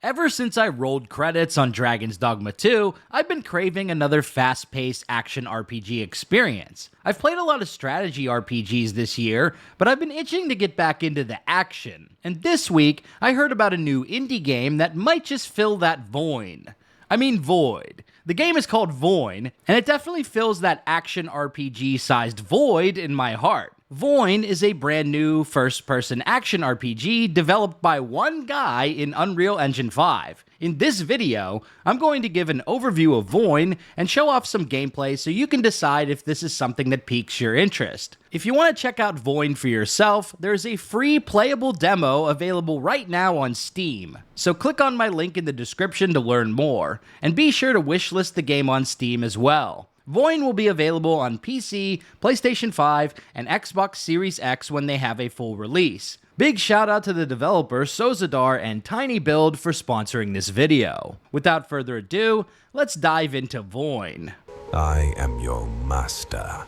Ever since I rolled credits on Dragon's Dogma 2, I've been craving another fast-paced action RPG experience. I've played a lot of strategy RPGs this year, but I've been itching to get back into the action. And this week, I heard about a new indie game that might just fill that void. The game is called Voin, and it definitely fills that action RPG-sized void in my heart. Voin is a brand new first-person action RPG developed by one guy in Unreal Engine 5. In this video, I'm going to give an overview of Voin and show off some gameplay so you can decide if this is something that piques your interest. If you want to check out Voin for yourself, there's a free playable demo available right now on Steam. So click on my link in the description to learn more, and be sure to wishlist the game on Steam as well. Voin will be available on PC, PlayStation 5, and Xbox Series X when they have a full release. Big shout out to the developers Sozadar and Tiny Build for sponsoring this video. Without further ado, let's dive into Voin. I am your master,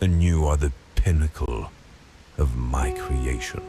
and you are the pinnacle of my creation.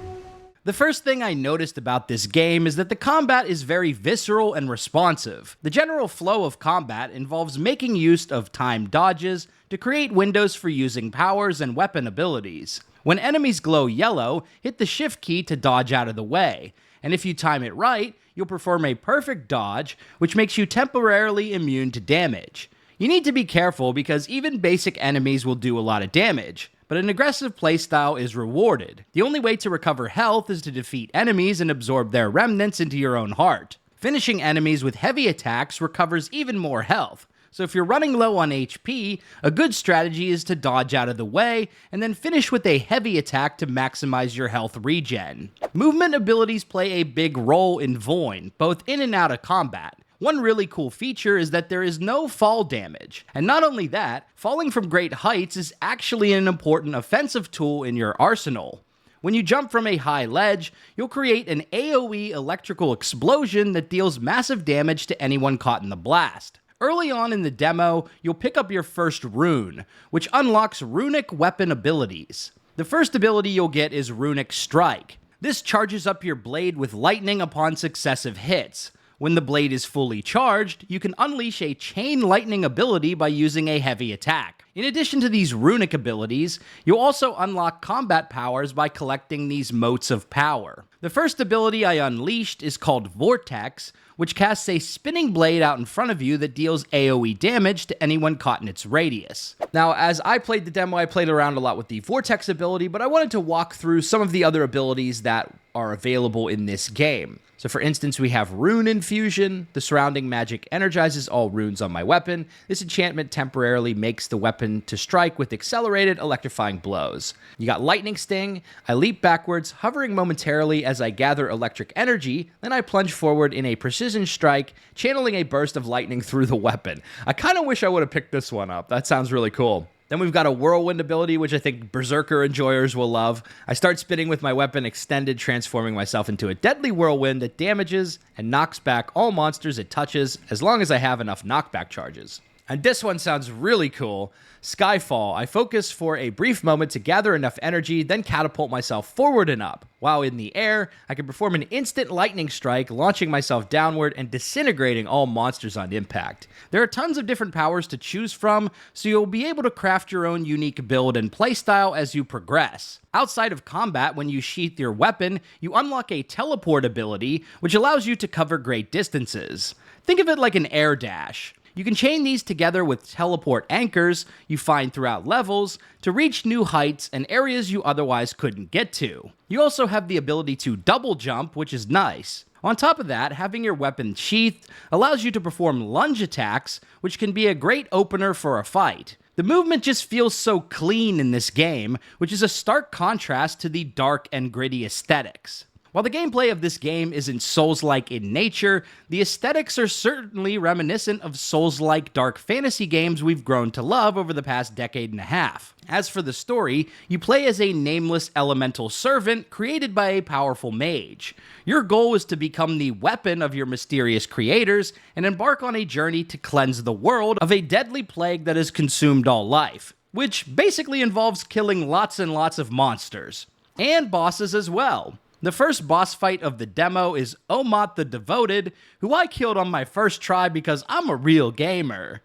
The first thing I noticed about this game is that the combat is very visceral and responsive. The general flow of combat involves making use of timed dodges to create windows for using powers and weapon abilities. When enemies glow yellow, hit the shift key to dodge out of the way, and if you time it right, you'll perform a perfect dodge, which makes you temporarily immune to damage. You need to be careful because even basic enemies will do a lot of damage, but an aggressive playstyle is rewarded. The only way to recover health is to defeat enemies and absorb their remnants into your own heart. Finishing enemies with heavy attacks recovers even more health, so if you're running low on HP, a good strategy is to dodge out of the way and then finish with a heavy attack to maximize your health regen. Movement abilities play a big role in Voin, both in and out of combat. One really cool feature is that there is no fall damage, and not only that, falling from great heights is actually an important offensive tool in your arsenal. When you jump from a high ledge, you'll create an AoE electrical explosion that deals massive damage to anyone caught in the blast. Early on in the demo, you'll pick up your first rune, which unlocks runic weapon abilities. The first ability you'll get is Runic Strike. This charges up your blade with lightning upon successive hits. When the blade is fully charged, you can unleash a chain lightning ability by using a heavy attack. In addition to these runic abilities, you'll also unlock combat powers by collecting these motes of power. The first ability I unleashed is called Vortex, which casts a spinning blade out in front of you that deals AoE damage to anyone caught in its radius. Now, as I played the demo, I played around a lot with the Vortex ability, but I wanted to walk through some of the other abilities that are available in this game. So for instance, we have Rune Infusion. The surrounding magic energizes all runes on my weapon. This enchantment temporarily makes the weapon to strike with accelerated electrifying blows. You got Lightning Sting. I leap backwards, hovering momentarily as I gather electric energy, then I plunge forward in a precision strike, channeling a burst of lightning through the weapon. I kind of wish I would have picked this one up. That sounds really cool. Then we've got a Whirlwind ability, which I think Berserker enjoyers will love. I start spinning with my weapon extended, transforming myself into a deadly whirlwind that damages and knocks back all monsters it touches, as long as I have enough knockback charges. And this one sounds really cool. Skyfall. I focus for a brief moment to gather enough energy, then catapult myself forward and up. While in the air, I can perform an instant lightning strike, launching myself downward and disintegrating all monsters on impact. There are tons of different powers to choose from, so you'll be able to craft your own unique build and playstyle as you progress. Outside of combat, when you sheath your weapon, you unlock a teleport ability, which allows you to cover great distances. Think of it like an air dash. You can chain these together with teleport anchors you find throughout levels to reach new heights and areas you otherwise couldn't get to. You also have the ability to double jump, which is nice. On top of that, having your weapon sheathed allows you to perform lunge attacks, which can be a great opener for a fight. The movement just feels so clean in this game, which is a stark contrast to the dark and gritty aesthetics. While the gameplay of this game isn't Souls-like in nature, the aesthetics are certainly reminiscent of Souls-like dark fantasy games we've grown to love over the past decade and a half. As for the story, you play as a nameless elemental servant created by a powerful mage. Your goal is to become the weapon of your mysterious creators and embark on a journey to cleanse the world of a deadly plague that has consumed all life, which basically involves killing lots and lots of monsters. And bosses as well. The first boss fight of the demo is Omot the Devoted, who I killed on my first try because I'm a real gamer.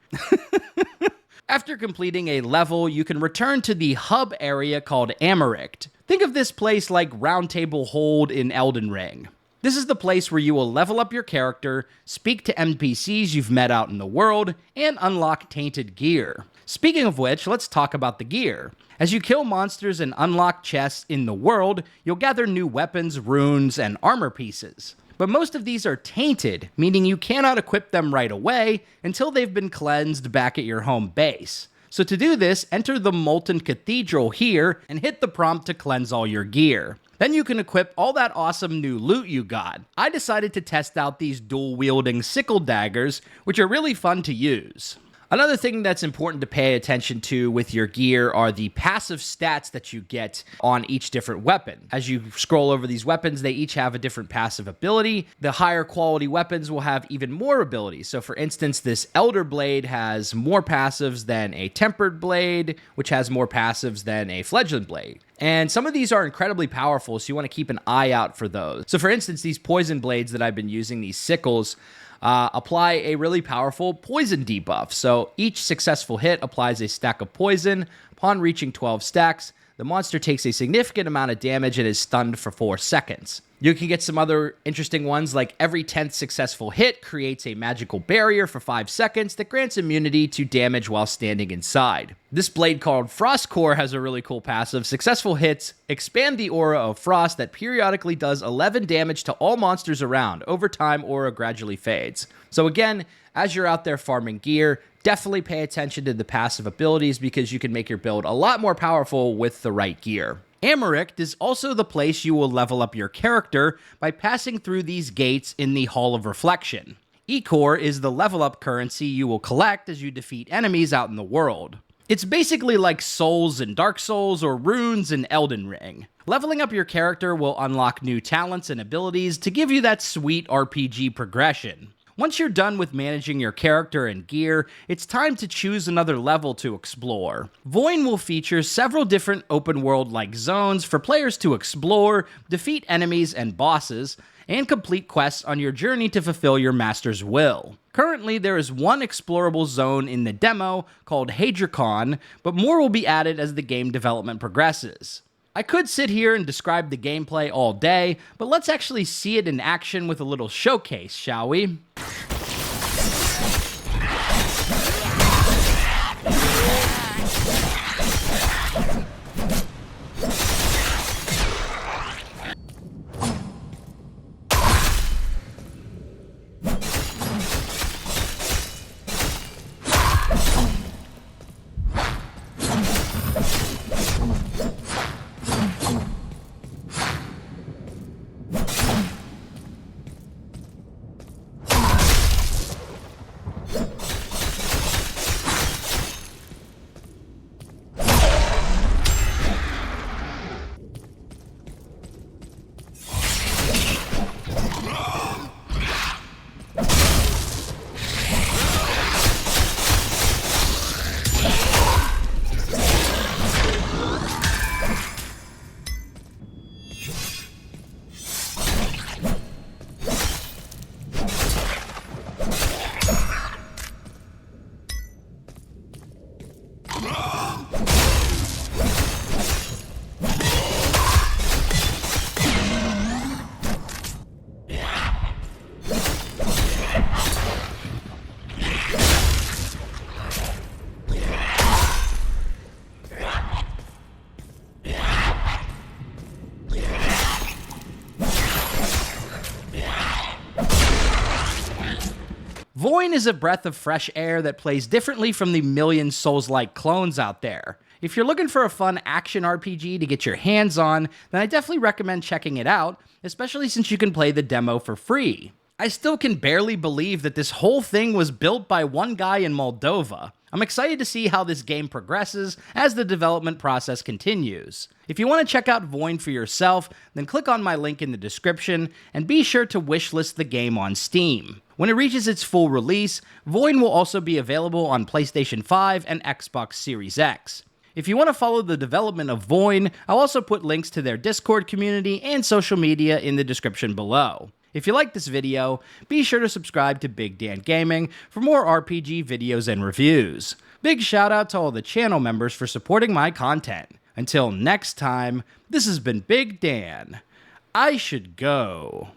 After completing a level, you can return to the hub area called Americt. Think of this place like Round Table Hold in Elden Ring. This is the place where you will level up your character, speak to NPCs you've met out in the world, and unlock tainted gear. Speaking of which, let's talk about the gear. As you kill monsters and unlock chests in the world, you'll gather new weapons, runes, and armor pieces. But most of these are tainted, meaning you cannot equip them right away until they've been cleansed back at your home base. So to do this, enter the Molten Cathedral here and hit the prompt to cleanse all your gear. Then you can equip all that awesome new loot you got. I decided to test out these dual-wielding sickle daggers, which are really fun to use. Another thing that's important to pay attention to with your gear are the passive stats that you get on each different weapon. As you scroll over these weapons, they each have a different passive ability. The higher quality weapons will have even more abilities. So for instance, this Elder Blade has more passives than a Tempered Blade, which has more passives than a Fledgling Blade. And some of these are incredibly powerful, so you want to keep an eye out for those. So for instance, these Poison Blades that I've been using, these sickles, apply a really powerful poison debuff. So each successful hit applies a stack of poison. Upon reaching 12 stacks, the monster takes a significant amount of damage and is stunned for 4 seconds. You can get some other interesting ones, like every 10th successful hit creates a magical barrier for 5 seconds that grants immunity to damage while standing inside. This blade called Frost Core has a really cool passive. Successful hits expand the aura of frost that periodically does 11 damage to all monsters around. Over time, aura gradually fades. So again, as you're out there farming gear, definitely pay attention to the passive abilities because you can make your build a lot more powerful with the right gear. Americt is also the place you will level up your character by passing through these gates in the Hall of Reflection. E-Core is the level up currency you will collect as you defeat enemies out in the world. It's basically like souls in Dark Souls or runes in Elden Ring. Leveling up your character will unlock new talents and abilities to give you that sweet RPG progression. Once you're done with managing your character and gear, it's time to choose another level to explore. Voin will feature several different open-world-like zones for players to explore, defeat enemies and bosses, and complete quests on your journey to fulfill your master's will. Currently, there is one explorable zone in the demo called Hadricon, but more will be added as the game development progresses. I could sit here and describe the gameplay all day, but let's actually see it in action with a little showcase, shall we? Voin is a breath of fresh air that plays differently from the million Souls-like clones out there. If you're looking for a fun action RPG to get your hands on, then I definitely recommend checking it out, especially since you can play the demo for free. I still can barely believe that this whole thing was built by one guy in Moldova. I'm excited to see how this game progresses as the development process continues. If you want to check out Voin for yourself, then click on my link in the description, and be sure to wishlist the game on Steam. When it reaches its full release, Voin will also be available on PlayStation 5 and Xbox Series X. If you want to follow the development of Voin, I'll also put links to their Discord community and social media in the description below. If you like this video, be sure to subscribe to Big Dan Gaming for more RPG videos and reviews. Big shout out to all the channel members for supporting my content. Until next time, this has been Big Dan. I should go.